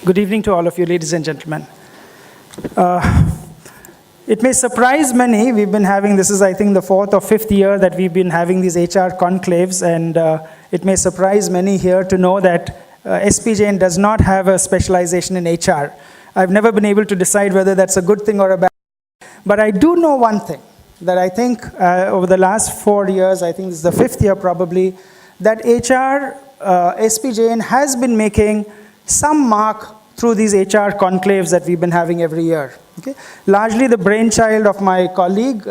Good evening to all of you, ladies and gentlemen. It may surprise many, we've been having, this is I think the 4th or 5th year that we've been having these HR conclaves, and it may surprise many here to know that SPJIMR does not have a specialization in HR. I've never been able to decide whether that's a good thing or a bad thing, but I do know one thing, that I think over the last 4 years, I think this is the 5th year probably, that SPJIMR has been making some mark through these HR conclaves that we've been having every year. Okay? Largely the brainchild of my colleague,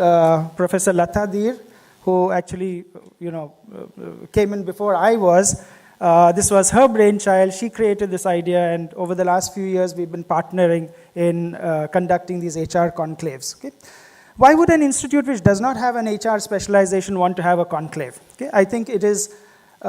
Professor Lata Dheer, who actually came in before I was. This was her brainchild. She created this idea, and over the last few years we've been partnering in conducting these HR conclaves. Okay? Why would an institute which does not have an HR specialization want to have a conclave? Okay? I think it is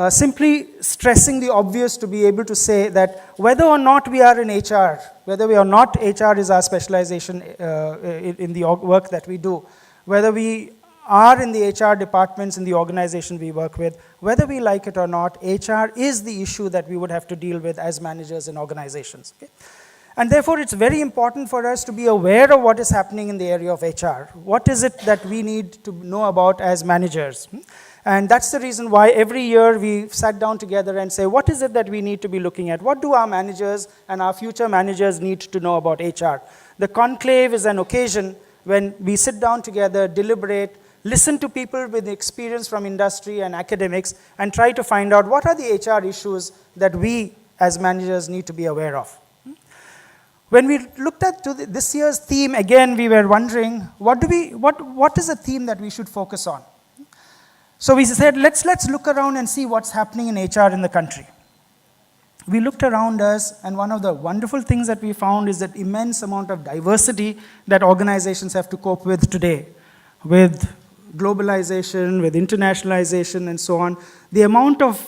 simply stressing the obvious to be able to say that whether or not we are in HR, whether we are not HR is our specialization in the work that we do, whether we are in the HR departments in the organization we work with, whether we like it or not, HR is the issue that we would have to deal with as managers in organizations. Okay? And therefore, it's very important for us to be aware of what is happening in the area of HR. What is it that we need to know about as managers? And that's the reason why every year we sat down together and say, what is it that we need to be looking at? What do our managers and our future managers need to know about HR? The conclave is an occasion when we sit down together, deliberate, listen to people with experience from industry and academics, and try to find out what are the HR issues that we as managers need to be aware of. When we looked at this year's theme, again, we were wondering, what is a theme that we should focus on? So we said, let's look around and see what's happening in HR in the country. We looked around us, and one of the wonderful things that we found is that immense amount of diversity that organizations have to cope with today, with globalization, with internationalization, and so on. The amount of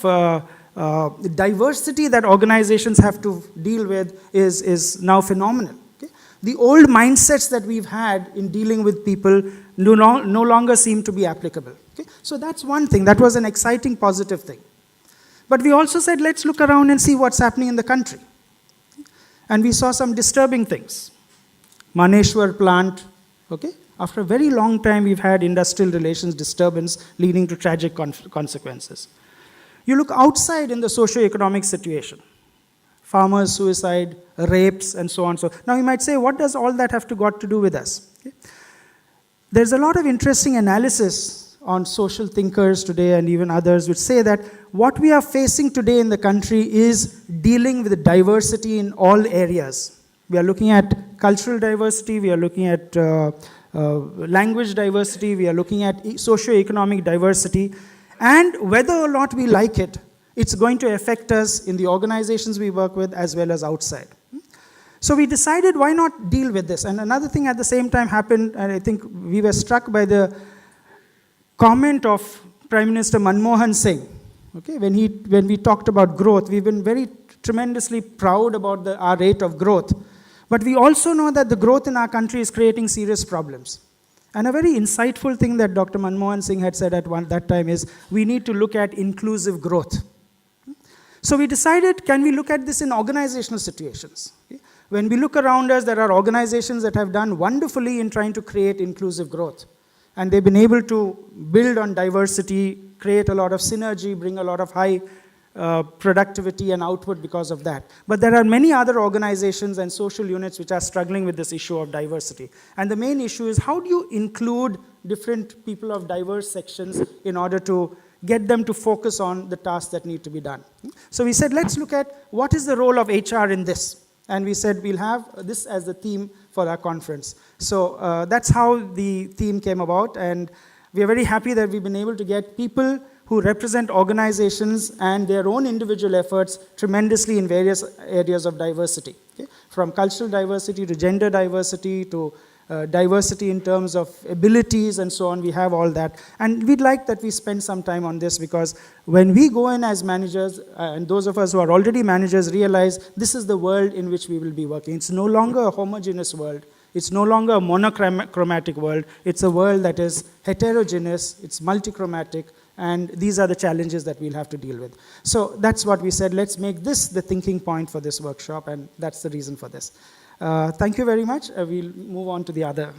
diversity that organizations have to deal with is now phenomenal. Okay? The old mindsets that we've had in dealing with people no longer seem to be applicable. Okay? So that's one thing. That was an exciting, positive thing. But we also said, let's look around and see what's happening in the country. And we saw some disturbing things. Maneshwar plant, okay? After a very long time, we've had industrial relations disturbance leading to tragic consequences. You look outside in the socio-economic situation. Farmers' suicide, rapes, and so on. So now you might say, what does all that have to do with us? Okay? There's a lot of interesting analysis on social thinkers today and even others which say that what we are facing today in the country is dealing with diversity in all areas. We are looking at cultural diversity, we are looking at language diversity, we are looking at socio-economic diversity, and whether or not we like it, it's going to affect us in the organizations we work with as well as outside. So we decided, why not deal with this? And another thing at the same time happened, and I think we were struck by the comment of Prime Minister Manmohan Singh. Okay, when we talked about growth, we've been very tremendously proud about our rate of growth. But we also know that the growth in our country is creating serious problems. And a very insightful thing that Dr. Manmohan Singh had said at that time is, we need to look at inclusive growth. So we decided, can we look at this in organizational situations? Okay? When we look around us, there are organizations that have done wonderfully in trying to create inclusive growth. And they've been able to build on diversity, create a lot of synergy, bring a lot of high productivity and output because of that. But there are many other organizations and social units which are struggling with this issue of diversity. And the main issue is, how do you include different people of diverse sections in order to get them to focus on the tasks that need to be done? So we said, let's look at what is the role of HR in this. And we said, we'll have this as the theme for our conference. So that's how the theme came about. And we are very happy that we've been able to get people who represent organizations and their own individual efforts tremendously in various areas of diversity. Okay? From cultural diversity to gender diversity to diversity in terms of abilities and so on, we have all that. And we'd like that we spend some time on this, because when we go in as managers, and those of us who are already managers realize this is the world in which we will be working. It's no longer a homogeneous world. It's no longer a monochromatic world. It's a world that is heterogeneous, it's multichromatic, And these are the challenges that we'll have to deal with. So that's what we said, let's make this the thinking point for this workshop, and that's the reason for this. Thank you very much. We'll move on to the other